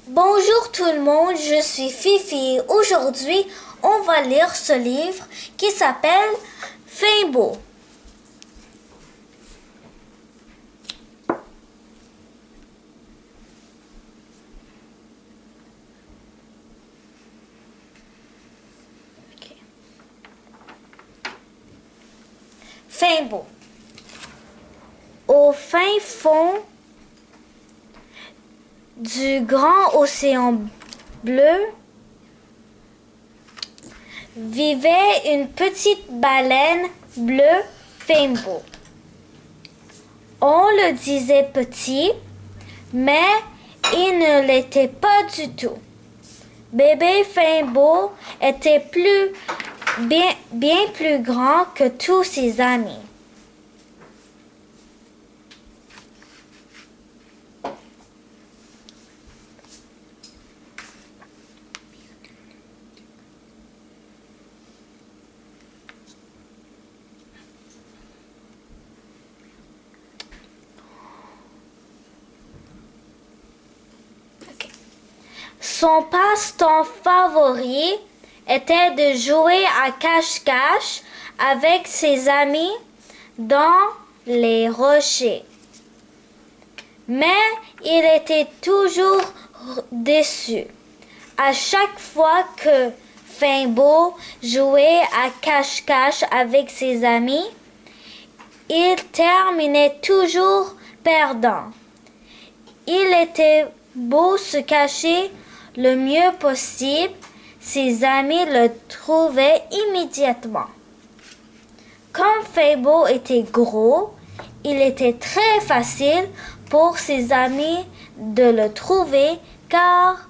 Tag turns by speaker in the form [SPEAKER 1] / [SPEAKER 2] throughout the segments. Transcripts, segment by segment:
[SPEAKER 1] Bonjour tout le monde, je suis Fifi. Aujourd'hui, on va lire ce livre qui s'appelle Fimbo. Fimbo. Au fin fond du grand océan bleu vivait une petite baleine bleue, Fimbo. On le disait petit, mais il ne l'était pas du tout. Bébé Fimbo était bien plus grand que tous ses amis. Son passe-temps favori était de jouer à cache-cache avec ses amis dans les rochers. Mais il était toujours déçu. À chaque fois que Fimbo jouait à cache-cache avec ses amis, il terminait toujours perdant. Il était beau se cacher le mieux possible, ses amis le trouvaient immédiatement. Comme Fimbo était gros, il était très facile pour ses amis de le trouver car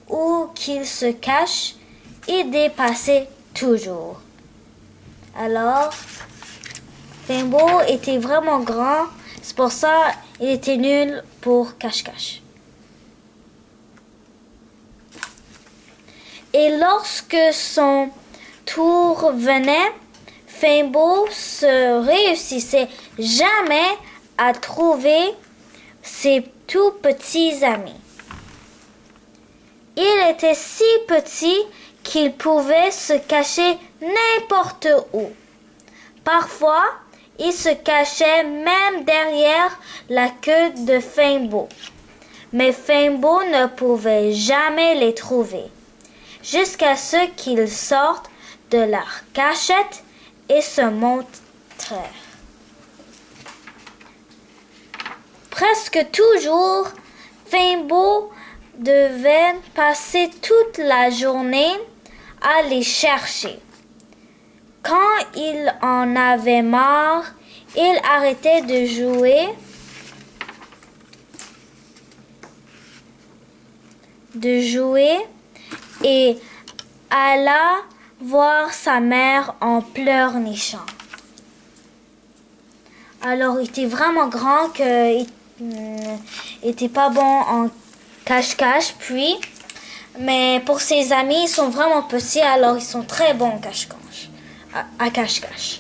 [SPEAKER 1] où qu'il se cache, il dépassait toujours. Alors, Fimbo était vraiment grand, c'est pour ça qu'il était nul pour cache-cache. Et lorsque son tour venait, Fimbo se réussissait jamais à trouver ses tout petits amis. Il était si petit qu'il pouvait se cacher n'importe où. Parfois, il se cachait même derrière la queue de Fimbo. Mais Fimbo ne pouvait jamais les trouver, jusqu'à ce qu'ils sortent de leur cachette et se montrèrent. Presque toujours, Fimbo devait passer toute la journée à les chercher. Quand il en avait marre, il arrêtait de jouer et alla voir sa mère en pleurnichant. Alors, il était vraiment grand qu'il n'était pas bon en cache-cache, mais pour ses amis, ils sont vraiment petits, alors ils sont très bons en cache-cache, à cache-cache.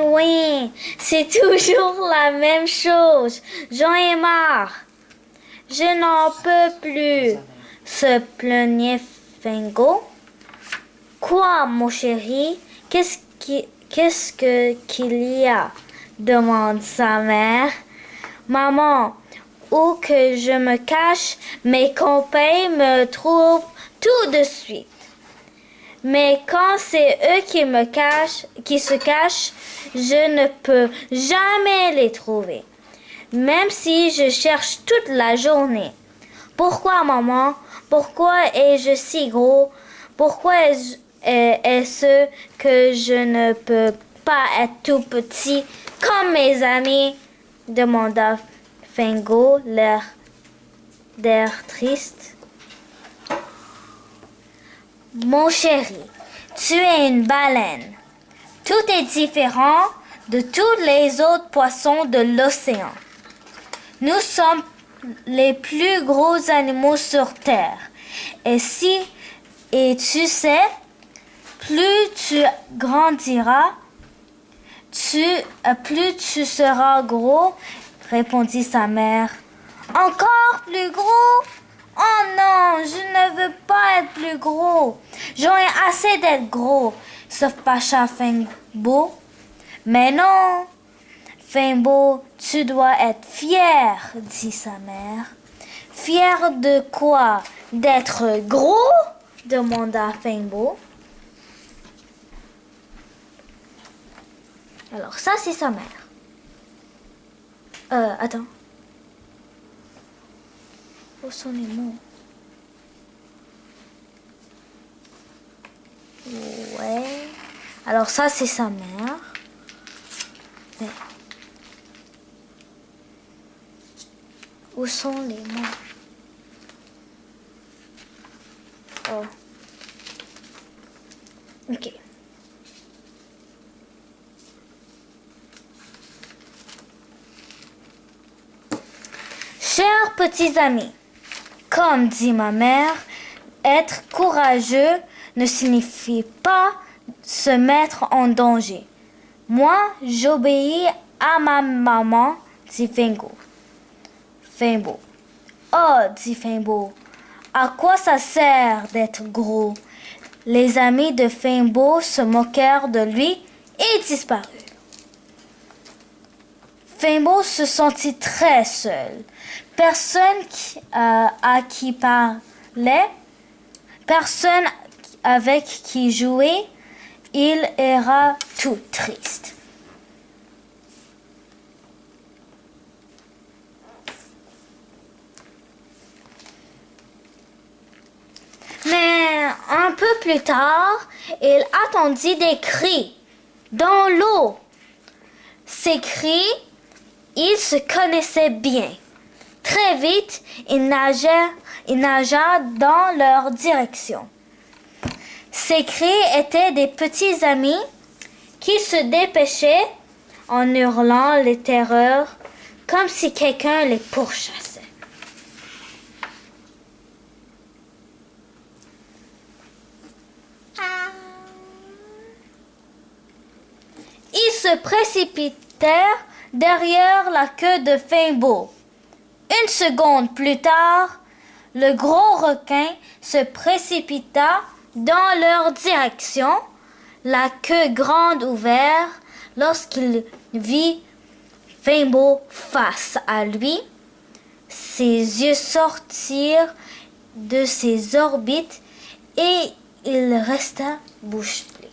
[SPEAKER 1] Oui, c'est toujours la même chose. J'en ai marre. Je n'en peux plus, se plaignait Fimbo. Quoi, mon chéri? Qu'est-ce qu'il y a? Demande sa mère. Maman, où que je me cache, mes copains me trouvent tout de suite. Mais quand c'est eux qui se cachent, je ne peux jamais les trouver, même si je cherche toute la journée. Pourquoi, maman? Pourquoi ai-je si gros? Pourquoi est-ce que je ne peux pas être tout petit comme mes amis? Demanda Fimbo, l'air triste. Mon chéri, tu es une baleine. Tout est différent de tous les autres poissons de l'océan. Nous sommes les plus gros animaux sur Terre. Et tu sais, plus tu grandiras, plus tu seras gros, répondit sa mère. Encore plus gros? Oh non, je ne veux pas être plus gros. J'en ai assez d'être gros, se fâcha Fingbo. Mais non, Fingbo, tu dois être fier, dit sa mère. Fier de quoi? D'être gros? Demanda Fingbo. Alors ça, c'est sa mère. Attends. Où sont les mots? Ouais. Alors ça, c'est sa mère. Mais... où sont les mots? Oh. Ok. Chers petits amis, comme dit ma mère, être courageux ne signifie pas se mettre en danger. Moi, j'obéis à ma maman, dit Fingbo. Oh, dit Fingbo, à quoi ça sert d'être gros? Les amis de Fingbo se moquèrent de lui et disparurent. Fingbo se sentit très seul. Personne à qui parlait, personne avec qui jouer, il era tout triste. Mais un peu plus tard, il entendit des cris dans l'eau. Ces cris, ils se connaissaient bien. Très vite, il nagea dans leur direction. Ces cris étaient des petits amis qui se dépêchaient en hurlant les terreurs comme si quelqu'un les pourchassait. Ils se précipitèrent derrière la queue de Fingbo. Une seconde plus tard, le gros requin se précipita dans leur direction, la queue grande ouverte. Lorsqu'il vit Fingbo face à lui, ses yeux sortirent de ses orbites et il resta bouche bée.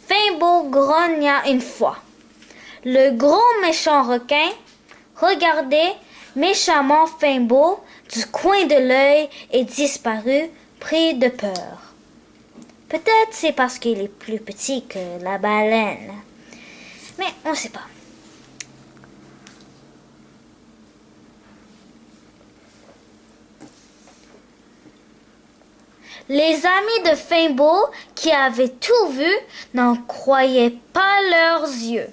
[SPEAKER 1] Fingbo grogna une fois. Le gros méchant requin regardait méchamment Fingbo du coin de l'œil et disparut, pris de peur. Peut-être c'est parce qu'il est plus petit que la baleine. Mais on ne sait pas. Les amis de Fingbo, qui avaient tout vu, n'en croyaient pas leurs yeux.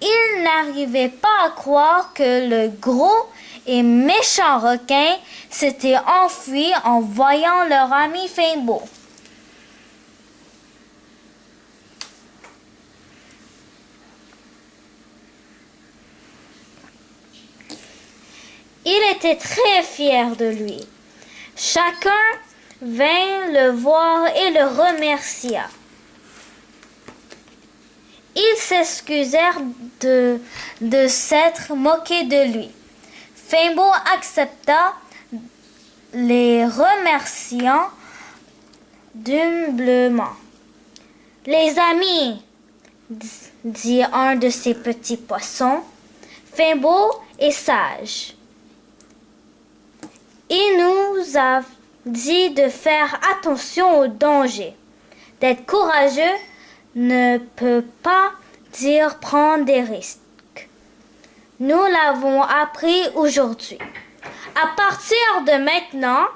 [SPEAKER 1] Ils n'arrivaient pas à croire que le gros et méchant requin s'était enfui en voyant leur ami Fingbo. Il était très fier de lui. Chacun vint le voir et le remercia. Ils s'excusèrent de s'être moqués de lui. Fingbo accepta les remerciant humblement. Les amis, dit un de ces petits poissons, Fingbo est sage. Il nous a dit de faire attention aux dangers. D'être courageux ne peut pas dire prendre des risques. Nous l'avons appris aujourd'hui. À partir de maintenant,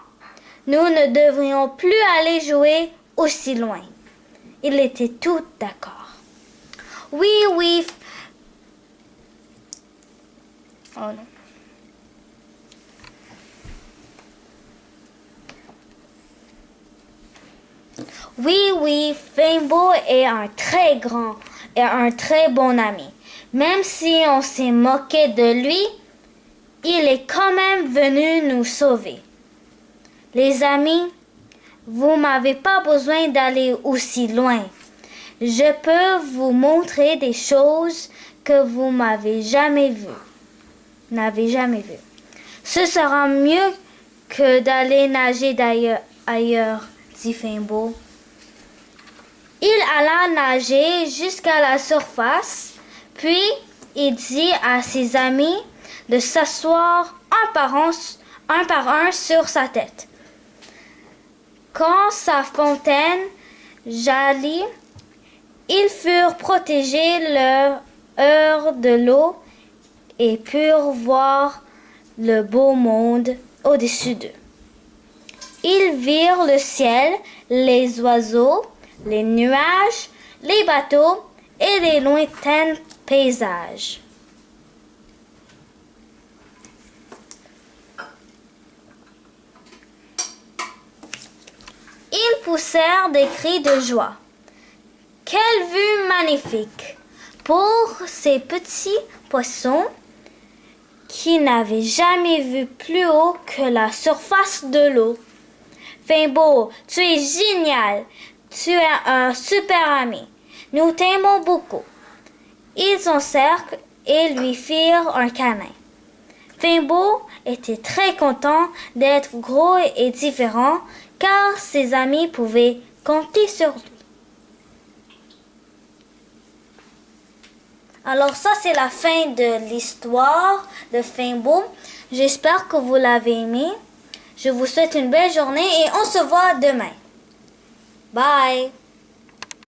[SPEAKER 1] nous ne devrions plus aller jouer aussi loin. Ils étaient tous d'accord. Oui, Oh non. Oui, Fimbo est un très grand et un très bon ami. Même si on s'est moqué de lui, il est quand même venu nous sauver. Les amis, vous m'avez pas besoin d'aller aussi loin. Je peux vous montrer des choses que vous m'avez jamais vues. Ce sera mieux que d'aller nager ailleurs, dit Fimbo. Il alla nager jusqu'à la surface, puis il dit à ses amis de s'asseoir un par un sur sa tête. Quand sa fontaine jaillit, ils furent protégés leur heure de l'eau et purent voir le beau monde au-dessus d'eux. Ils virent le ciel, les oiseaux, les nuages, les bateaux et les lointains paysages. Ils poussèrent des cris de joie. Quelle vue magnifique! Pour ces petits poissons qui n'avaient jamais vu plus haut que la surface de l'eau. Fimbo, tu es génial! Tu es un super ami. Nous t'aimons beaucoup. Ils s'encerclèrent et lui firent un câlin. Fimbo était très content d'être gros et différent car ses amis pouvaient compter sur lui. Alors ça, c'est la fin de l'histoire de Fimbo. J'espère que vous l'avez aimé. Je vous souhaite une belle journée et on se voit demain. Bye!